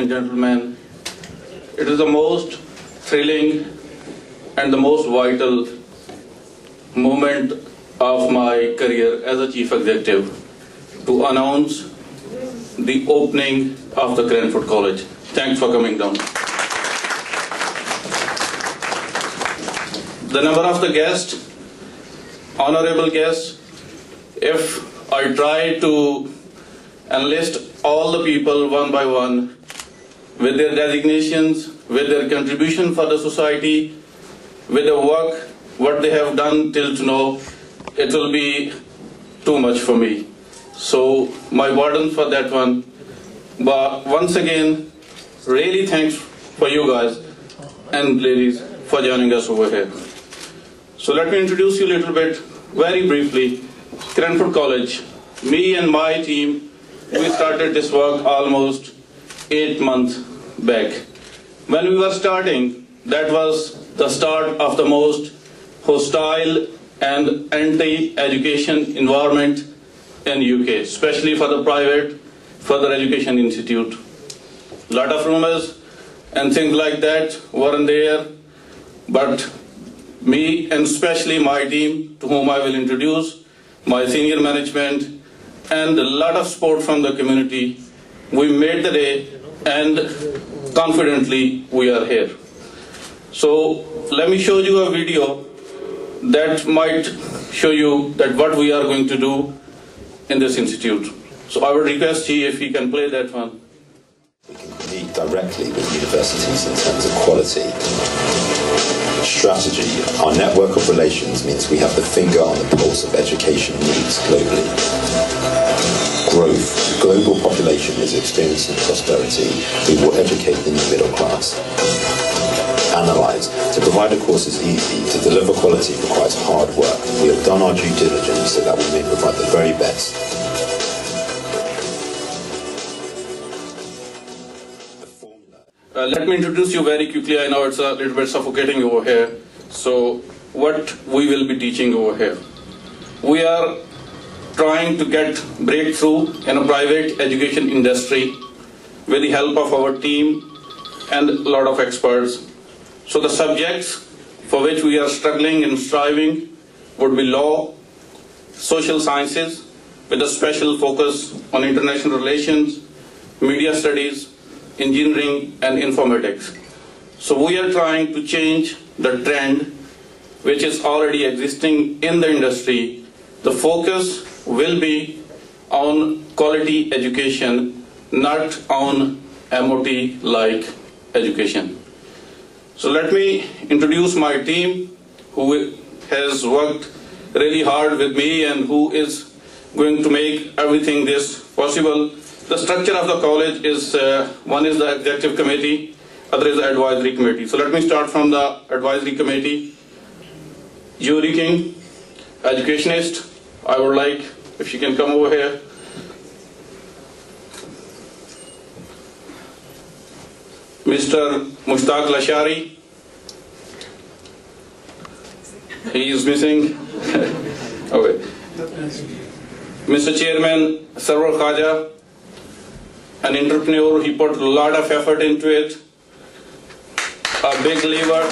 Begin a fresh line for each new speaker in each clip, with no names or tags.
and gentlemen, it is the most thrilling and the most vital moment of my career as a chief executive to announce the opening of the Cranford College. Thanks for coming down. The number of the guests, honorable guests, if I try to enlist all the people one by one with their designations, with their contribution for the society, with the work, what they have done till now, it will be too much for me. So my pardon for that one. But once again, really thanks for you guys and ladies for joining us over here. So let me introduce you a little bit, very briefly. Cranford College, me and my team, we started this work almost 8 months back. When we were starting, that was the start of the most hostile and anti-education environment in UK, especially for the private further education institute. A lot of rumors and things like that weren't there, but me and especially my team, to whom I will introduce, my senior management, and a lot of support from the community, we made the day, and confidently we are here. So let me show you a video that might show you that what we are going to do in this institute. So I would request he if he can play that one.
We can compete directly with universities in terms of quality, strategy. Our network of relations means we have the finger on the pulse of education needs globally. Growth. Global population is experiencing prosperity. We will educate the new middle class. Analyze. To provide a course is easy. To deliver quality requires hard work. We have done our due diligence so that we may provide the very best.
Let me introduce you very quickly. I know it's a little bit suffocating over here. So what we will be teaching over here. We are trying to get breakthrough in a private education industry with the help of our team and a lot of experts. So the subjects for which we are struggling and striving would be law, social sciences, with a special focus on international relations, media studies, engineering and informatics. So we are trying to change the trend which is already existing in the industry. The focus will be on quality education, not on MOT-like education. So let me introduce my team who has worked really hard with me and who is going to make everything this possible. The structure of the college is, one is the executive committee, other is the advisory committee. So let me start from the advisory committee. Jury King, educationist. I would like, if she can come over here. Mr. Mushtaq Lashari. He is missing. Okay. Mr. Chairman Sarwar Khaja, an entrepreneur, he put a lot of effort into it. A big lever.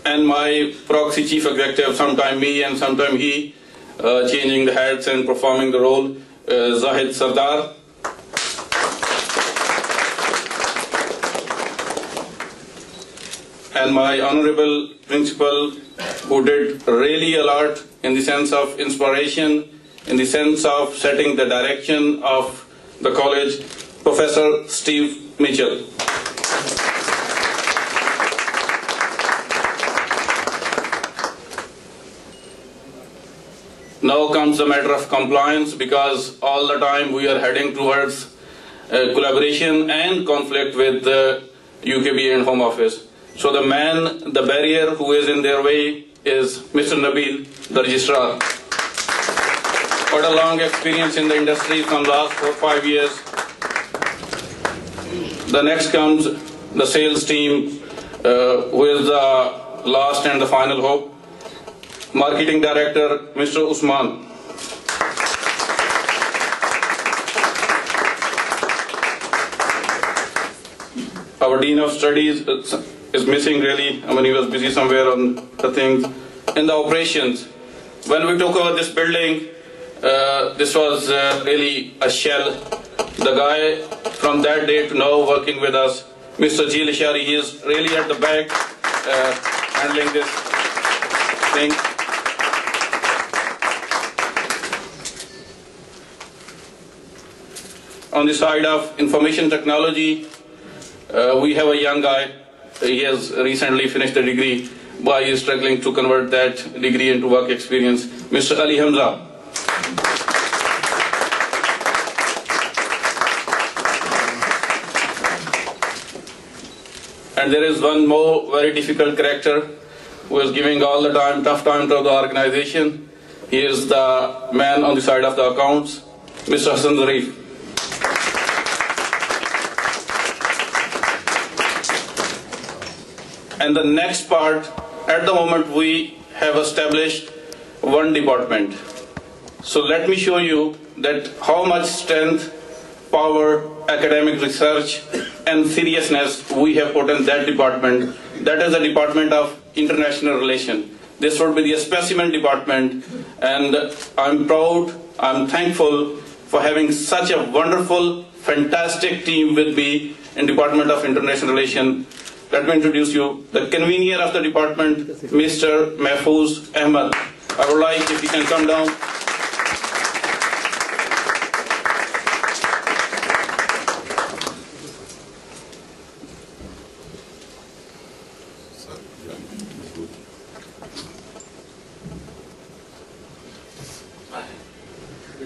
And my proxy chief executive, sometime me and sometime he, changing the hats and performing the role, Zahid Sardar. And my honorable principal, who did really a lot in the sense of inspiration, in the sense of setting the direction of the college, Professor Steve Mitchell. Now comes the matter of compliance, because all the time we are heading towards collaboration and conflict with the UKB and Home Office. So the man, the barrier who is in their way is Mr. Nabil, the registrar. Quite a long experience in the industry from last 4 or 5 years. The next comes the sales team, who is the last and the final hope. Marketing Director, Mr. Usman. Our Dean of Studies is missing really. I mean, he was busy somewhere on the things. In the operations, when we took over this building, this was really a shell. The guy from that day to now working with us, Mr. G. Lishari, he is really at the back handling this thing. On the side of information technology, we have a young guy. He has recently finished a degree, but he is struggling to convert that degree into work experience. Mr. Ali Hamza. And there is one more very difficult character who is giving all the time, tough time to the organization. He is the man on the side of the accounts, Mr. Hassan Zarif. And the next part, at the moment we have established one department. So let me show you that how much strength, power, academic research and seriousness we have put in that department. That is the Department of International Relations. This would be the specimen department, and I'm proud, I'm thankful for having such a wonderful, fantastic team with me in Department of International Relations. Let me introduce you, the convener of the department, Mr. Mahfouz Ahmed. I would like if he can come down.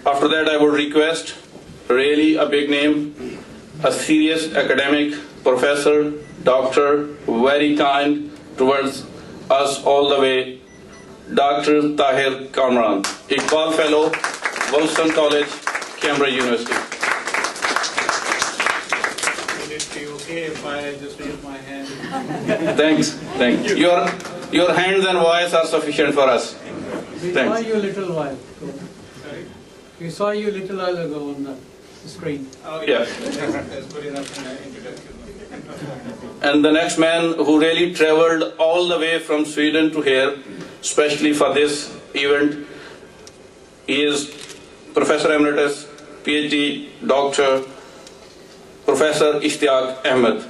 After that, I would request really a big name, a serious academic, professor, doctor, very kind towards us all the way, Dr. Tahir Kamran, Iqbal Fellow, Wolfson College, Cambridge University.
Would it be okay if I just raise my hand?
Thanks, thank you. Your hands and voice are sufficient for us.
We saw you a little while ago. Sorry? We saw you a little while ago on the screen. Oh, yeah. That's good enough introduction.
And the next man who really traveled all the way from Sweden to here, especially for this event, he is Professor Emeritus, PhD, Doctor, Professor Ishtiaq Ahmed.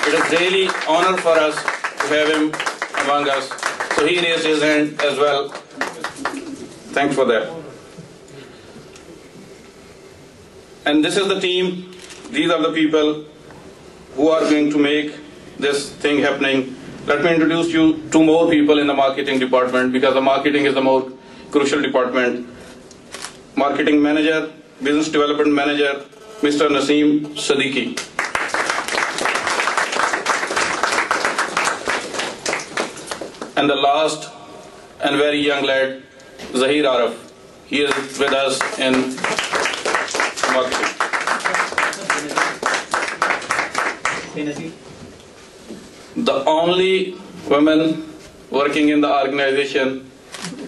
It is really honor for us to have him among us. So he raised his hand as well. Thanks for that. And this is the team. These are the people who are going to make this thing happening. Let me introduce you to more people in the marketing department, because the marketing is the more crucial department. Marketing manager, business development manager, Mr. Naseem Siddiqui. And the last and very young lad, Zahir Araf. He is with us in marketing. The only woman working in the organization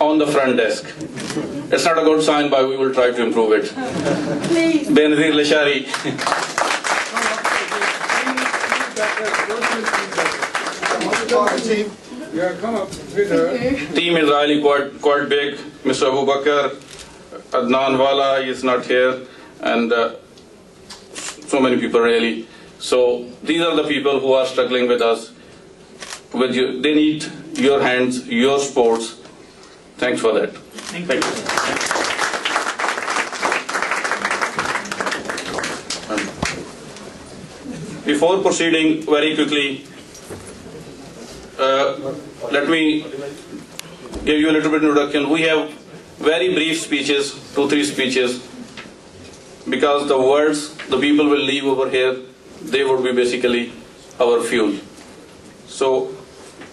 on the front desk. It's not a good sign, but we will try to improve it.
Please.
Benazir Lashari. Team is really quite big. Mr. Abu Bakr, Adnan Wala is not here, and so many people really. So these are the people who are struggling with us. With you, they need your hands, your supports. Thanks for that. Thank you. Before proceeding very quickly, let me give you a little bit of introduction. We have very brief speeches, 2-3 speeches, because the words the people will leave over here, they would be basically our fuel. So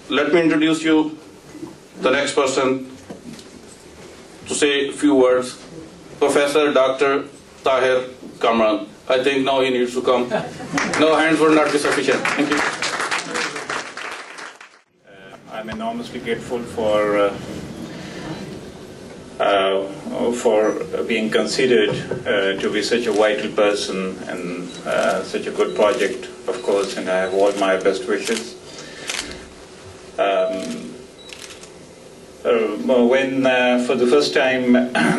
let me introduce you the next person to say a few words, Professor Dr. Tahir Kamran. I think now he needs to come. No, hands would not be sufficient. Thank you.
I'm enormously grateful for being considered to be such a vital person and such a good project, of course, and I have all my best wishes. When for the first time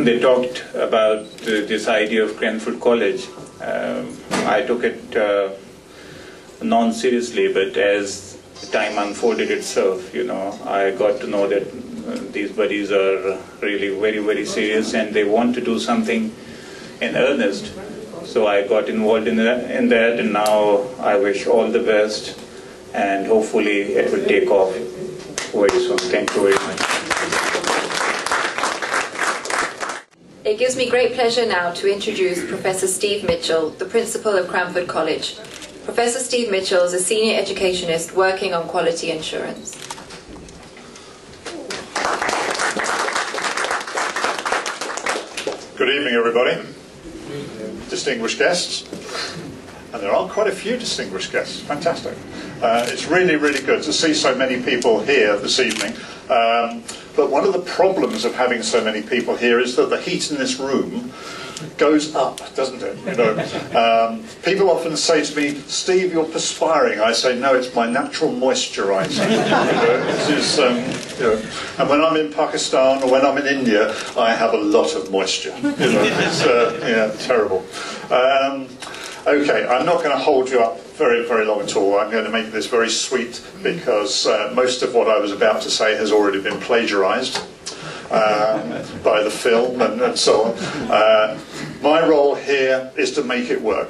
they talked about this idea of Cranford College, I took it non-seriously, but as time unfolded itself, I got to know that these buddies are really very, very serious and they want to do something in earnest. So I got involved in that, and now I wish all the best, and hopefully it will take off very soon. Thank you very much.
It gives me great pleasure now to introduce Professor Steve Mitchell, the Principal of Cranford College. Professor Steve Mitchell is a senior educationist working on quality assurance.
Good evening, everybody. Distinguished guests. And there are quite a few distinguished guests. Fantastic. It's really, really good to see so many people here this evening. But one of the problems of having so many people here is that the heat in this room goes up, doesn't it? People often say to me, "Steve, you're perspiring." I say, "No, it's my natural moisturiser." And when I'm in Pakistan or when I'm in India, I have a lot of moisture. It's terrible. Okay, I'm not going to hold you up very, very long at all. I'm going to make this very sweet because most of what I was about to say has already been plagiarised by the film and so on. My role here is to make it work.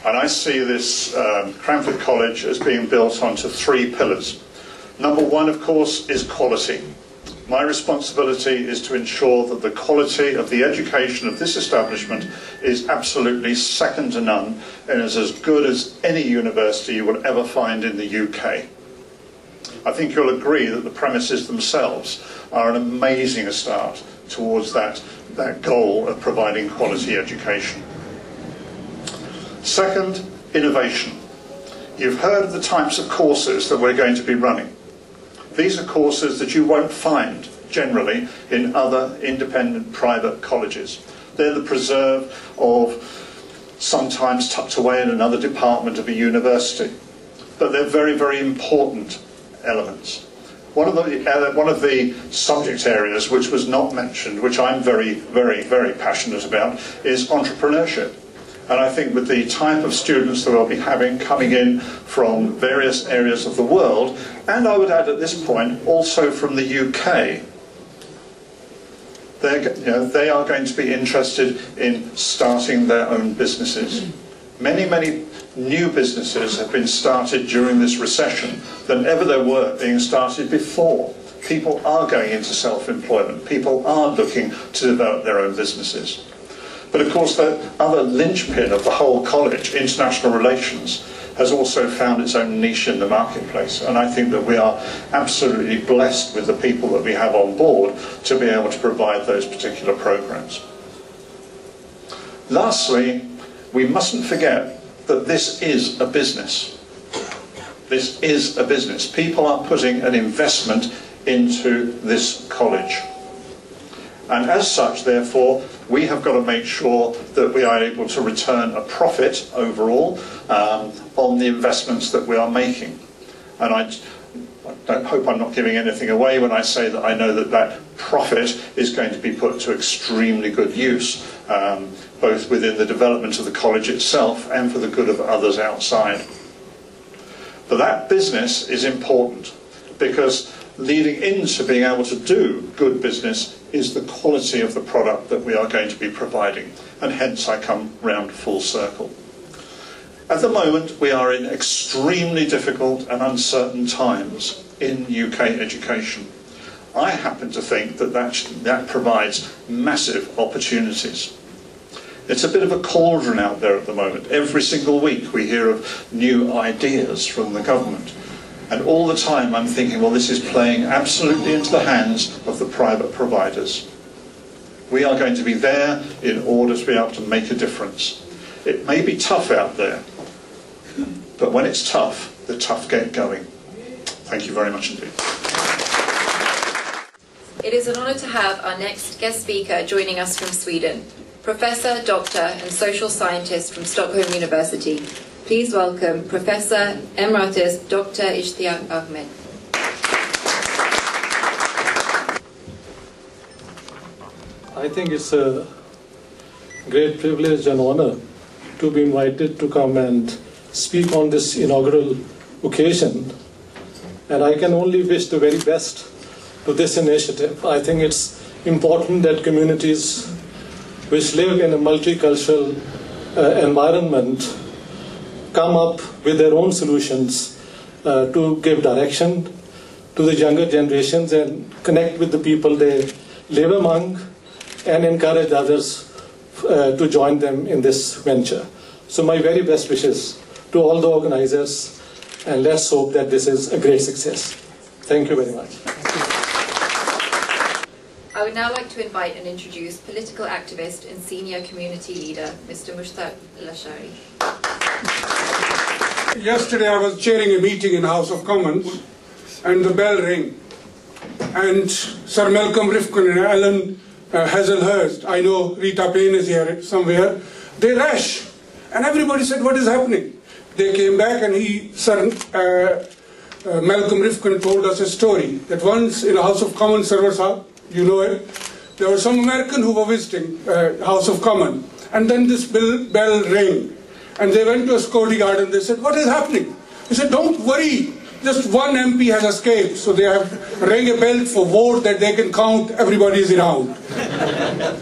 And I see this Cranford College as being built onto 3 pillars. Number 1, of course, is quality. My responsibility is to ensure that the quality of the education of this establishment is absolutely second to none and is as good as any university you will ever find in the UK. I think you'll agree that the premises themselves are an amazing start towards that goal of providing quality education. Second, innovation. You've heard of the types of courses that we're going to be running. These are courses that you won't find generally in other independent private colleges. They're the preserve of sometimes tucked away in another department of a university. But they're very, very important elements. One of the subject areas which was not mentioned, which I'm very, very, very passionate about, is entrepreneurship. And I think with the type of students that we'll be having coming in from various areas of the world, and I would add at this point also from the UK, they are going to be interested in starting their own businesses. Many, many new businesses have been started during this recession than ever there were being started before. People are going into self-employment. People are looking to develop their own businesses. But of course, the other linchpin of the whole college, international relations, has also found its own niche in the marketplace. And I think that we are absolutely blessed with the people that we have on board to be able to provide those particular programs. Lastly, we mustn't forget that this is a business. This is a business. People are putting an investment into this college. And as such, therefore, we have got to make sure that we are able to return a profit overall on the investments that we are making. And I hope I'm not giving anything away when I say that I know that that profit is going to be put to extremely good use, both within the development of the college itself and for the good of others outside. But that business is important because leading into being able to do good business is the quality of the product that we are going to be providing, and hence I come round full circle. At the moment we are in extremely difficult and uncertain times in UK education. I happen to think that that provides massive opportunities. It's a bit of a cauldron out there at the moment. Every single week we hear of new ideas from the government. And all the time I'm thinking, well, this is playing absolutely into the hands of the private providers. We are going to be there in order to be able to make a difference. It may be tough out there, but when it's tough, the tough get going. Thank you very much indeed.
It is an honour to have our next guest speaker joining us from Sweden. Professor, Doctor and Social Scientist from Stockholm University. Please welcome Professor Emeritus Dr. Ishtiaq Ahmed.
I think it's a great privilege and honor to be invited to come and speak on this inaugural occasion. And I can only wish the very best to this initiative. I think it's important that communities which live in a multicultural environment come up with their own solutions to give direction to the younger generations and connect with the people they live among and encourage others to join them in this venture. So my very best wishes to all the organizers, and let's hope that this is a great success. Thank you very much.
I would now like to invite and introduce political activist and senior community leader, Mr. Mushtaq Lashari.
Yesterday I was chairing a meeting in House of Commons and the bell rang. And Sir Malcolm Rifkin and Alan Hazelhurst, I know Rita Payne is here somewhere, they rush. And everybody said, what is happening? They came back and Sir Malcolm Rifkin told us a story that once in a House of Commons, Sarwar, you know it, there were some American who were visiting House of Commons, and then this bell rang, and they went to a security guard and they said, what is happening? He said, don't worry, just one MP has escaped, so they have rang a bell for vote that they can count everybody is around.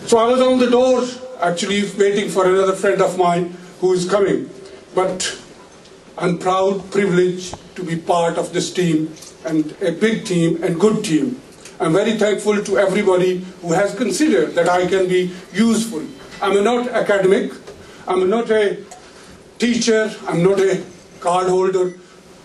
So I was on the door, actually waiting for another friend of mine who is coming, but I'm proud, privileged to be part of this team, and a big team and good team. I'm very thankful to everybody who has considered that I can be useful. I'm not academic, I'm not a teacher, I'm not a card holder,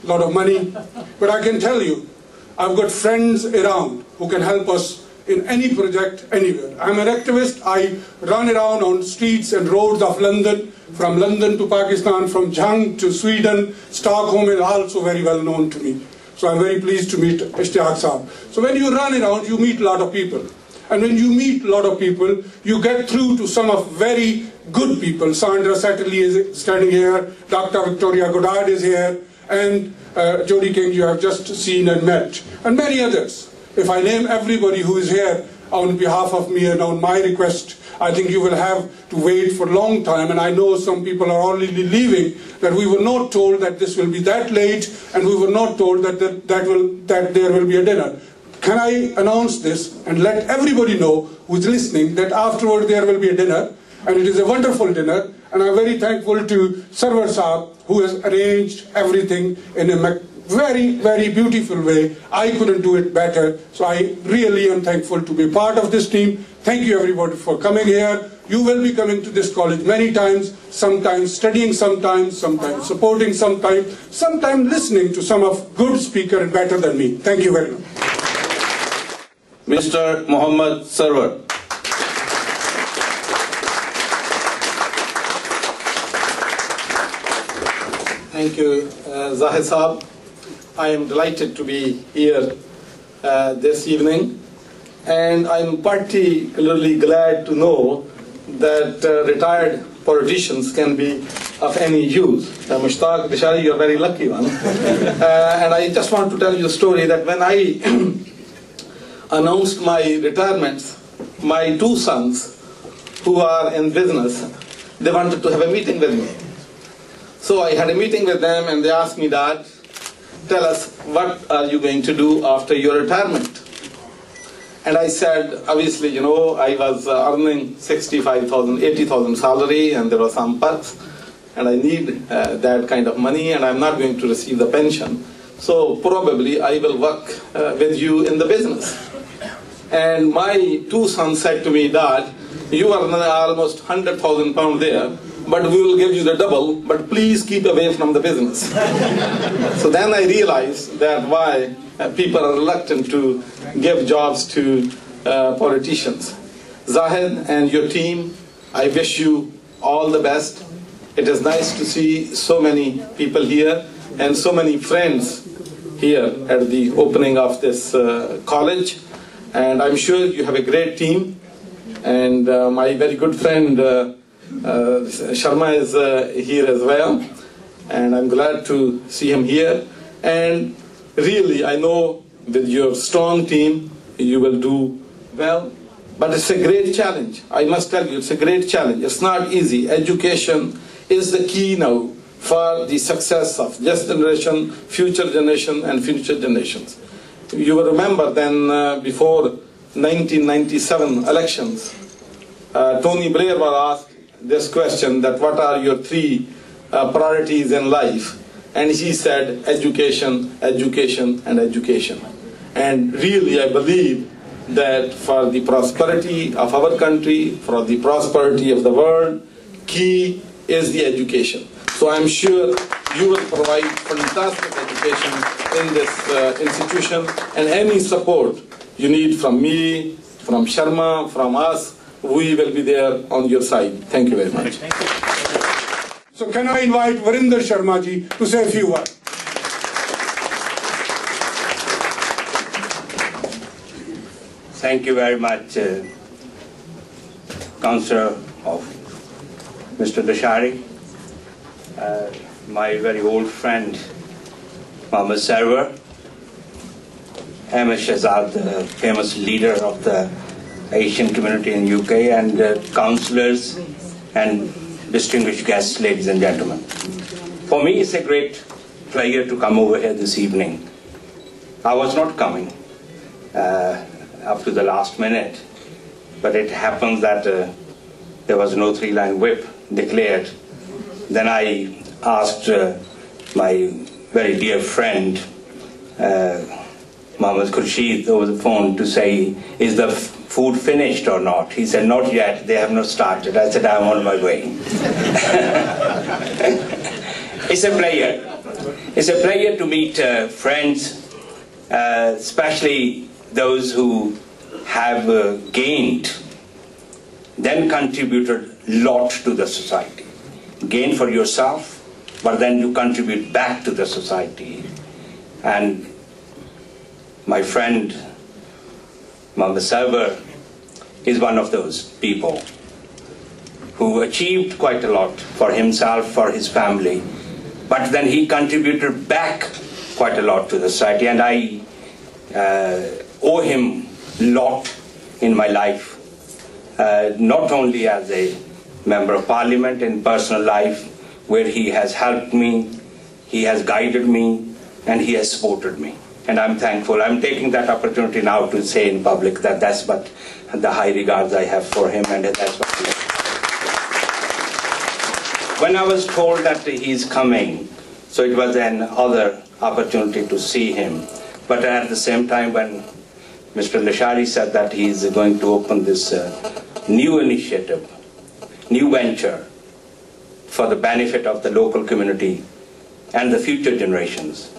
a lot of money, but I can tell you, I've got friends around who can help us in any project, anywhere. I'm an activist, I run around on streets and roads of London, from London to Pakistan, from Jhang to Sweden, Stockholm is also very well known to me. So I'm very pleased to meet Ishtiaq Saab. So when you run around, you meet a lot of people. And when you meet a lot of people, you get through to some of very good people. Sandra Satterley is standing here, Dr. Victoria Goddard is here, and Jodie King you have just seen and met, and many others. If I name everybody who is here on behalf of me and on my request, I think you will have to wait for a long time, and I know some people are already leaving, that we were not told that this will be that late, and we were not told that there will be a dinner. Can I announce this and let everybody know who is listening that afterward there will be a dinner, and it is a wonderful dinner, and I'm very thankful to Sarwar Saab who has arranged everything in a very, very beautiful way. I couldn't do it better, so I really am thankful to be part of this team. Thank you everybody for coming here. You will be coming to this college many times, sometimes studying, sometimes supporting, sometimes listening to some of good speaker and better than me. Thank you very much.
Mr. Muhammad Sarwar.
Thank you, Zahid Saab. I am delighted to be here this evening, and I'm particularly glad to know that retired politicians can be of any use. Mushtaq Lashari, you're a very lucky one. And I just want to tell you a story that when I announced my retirement, my two sons, who are in business, they wanted to have a meeting with me. So I had a meeting with them and they asked me, Dad, tell us, what are you going to do after your retirement? And I said, obviously, you know, I was earning 65,000, 80,000 salary, and there were some perks, and I need that kind of money, and I'm not going to receive the pension. So probably I will work with you in the business. And my two sons said to me, Dad, you are almost 100,000 pounds there, but we will give you the double, but please keep away from the business. So then I realized that why people are reluctant to give jobs to politicians. Zahid and your team, I wish you all the best. It is nice to see so many people here and so many friends here at the opening of this college. And I'm sure you have a great team. And my very good friend Sharma is here as well, and I'm glad to see him here. And really, I know with your strong team, you will do well. But it's a great challenge. I must tell you, it's a great challenge. It's not easy. Education is the key now for the success of this generation, future generation, and future generations. You will remember then before 1997 elections, Tony Blair was asked this question, that what are your three priorities in life? And he said education, education, and education. And really I believe that for the prosperity of our country, for the prosperity of the world, key is the education. So I'm sure you will provide fantastic education in this institution, and any support you need from me, from Sharma, from us, we will be there on your side. Thank you very much.
Thank you. So can I invite Varinder Sharma ji to say a few words?
Thank you very much, Councillor of Mr. Dashari, my very old friend, Mohammed Sarwar, Ahmed Shahzad, the famous leader of the Asian community in UK, and councillors and distinguished guests, ladies and gentlemen. For me, it's a great pleasure to come over here this evening. I was not coming up to the last minute, but it happens that there was no three-line whip declared. Then I asked my very dear friend, Mohammed Khurshid, over the phone to say, is the food finished or not? He said, not yet, they have not started. I said, I'm on my way. It's a pleasure. It's a pleasure to meet friends, especially those who have gained, then contributed a lot to the society. Gain for yourself, but then you contribute back to the society. And my friend Mohammed Sarwar is one of those people who achieved quite a lot for himself, for his family, but then he contributed back quite a lot to the society, and I owe him a lot in my life, not only as a member of parliament, in personal life, where he has helped me, he has guided me, and he has supported me. And I'm thankful. I'm taking that opportunity now to say in public that that's what the high regards I have for him, and that's what he is. When I was told that he's coming, so it was another opportunity to see him. But at the same time, when Mr. Lashari said that he's going to open this new initiative, new venture for the benefit of the local community and the future generations,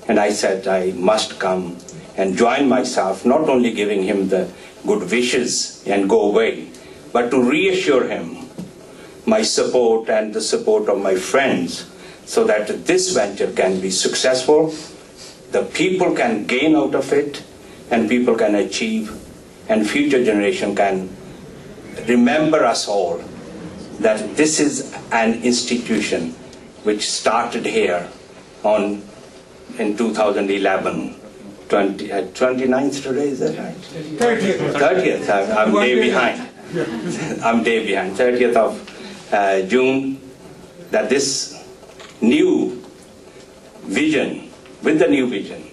and I said I must come and join myself, not only giving him the good wishes and go away, but to reassure him my support and the support of my friends, so that this venture can be successful, the people can gain out of it, and people can achieve, and future generation can remember us all, that this is an institution which started here in 2011, 29th today, is that right? 30th. I'm day behind. I'm day behind. 30th of June, that this new vision, with the new vision,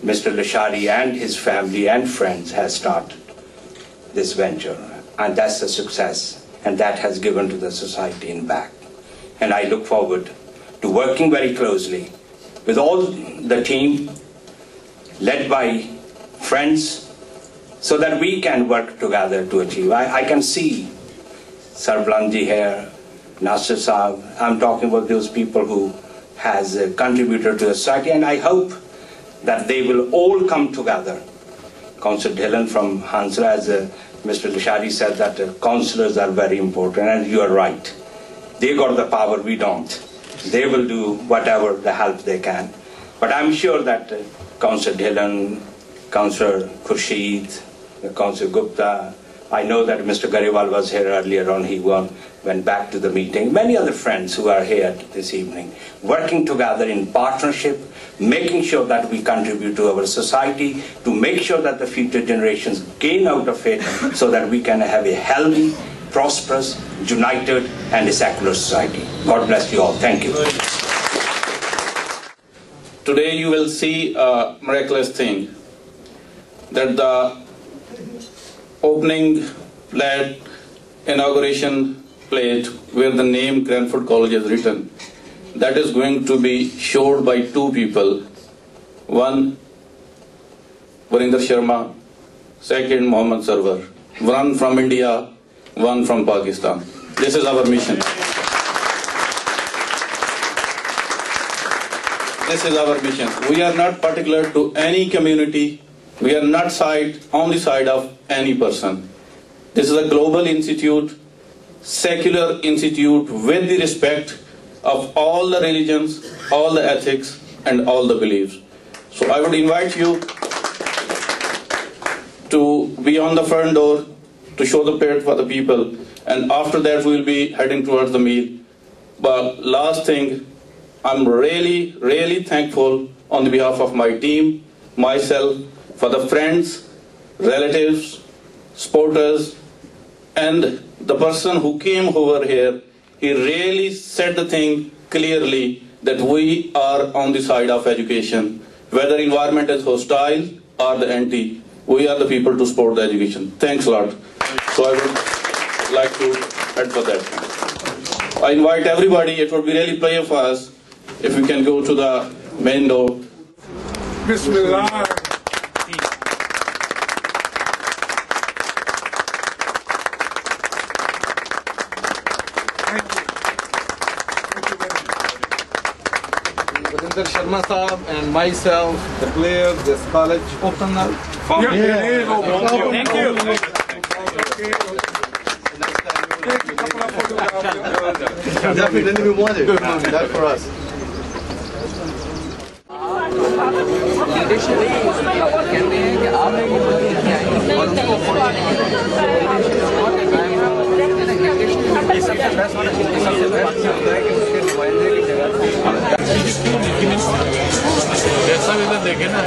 Mr. Lashari and his family and friends has started this venture, and that's a success, and that has given to the society in back. And I look forward to working very closely with all the team, led by friends, so that we can work together to achieve. I can see Sarblanji here, Nasser Saab. I'm talking about those people who has contributed to the society, and I hope that they will all come together. Councillor Dhillon from Hansla, as Mr. Lashari said, that councillors are very important, and you are right. They got the power, we don't. They will do whatever the help they can. But I'm sure that Councillor Dhillon, Councillor Khurshid, Councillor Gupta, I know that Mr. Gariwal was here earlier on. He went back to the meeting. Many other friends who are here this evening, working together in partnership, making sure that we contribute to our society, to make sure that the future generations gain out of it so that we can have a healthy, prosperous, united, and a secular society. God bless you all. Thank you.
Today you will see a miraculous thing, that the opening plate, inauguration plate, where the name Cranford College is written, that is going to be showed by two people. One, Varinder Sharma, second, Mohammad Sarwar. One from India, one from Pakistan. This is our mission. This is our mission. We are not particular to any community. We are not on the side of any person. This is a global institute, secular institute with the respect of all the religions, all the ethics, and all the beliefs. So I would invite you to be on the front door to show the plate for the people, and after that we will be heading towards the meal. But last thing, I'm really, really thankful on the behalf of my team, myself, for the friends, relatives, supporters, and the person who came over here. He really said the thing clearly that we are on the side of education. Whether environment is hostile or the anti, we are the people to support the education. Thanks a lot. So I would like to head for that. I invite everybody, it would be really pleasure for us if we can go to the main door.
Bismillah.
Varinder Sharma Saab and myself, the players, this college open now.
Thank you.
Definitely we want it. That for us.
देखे ना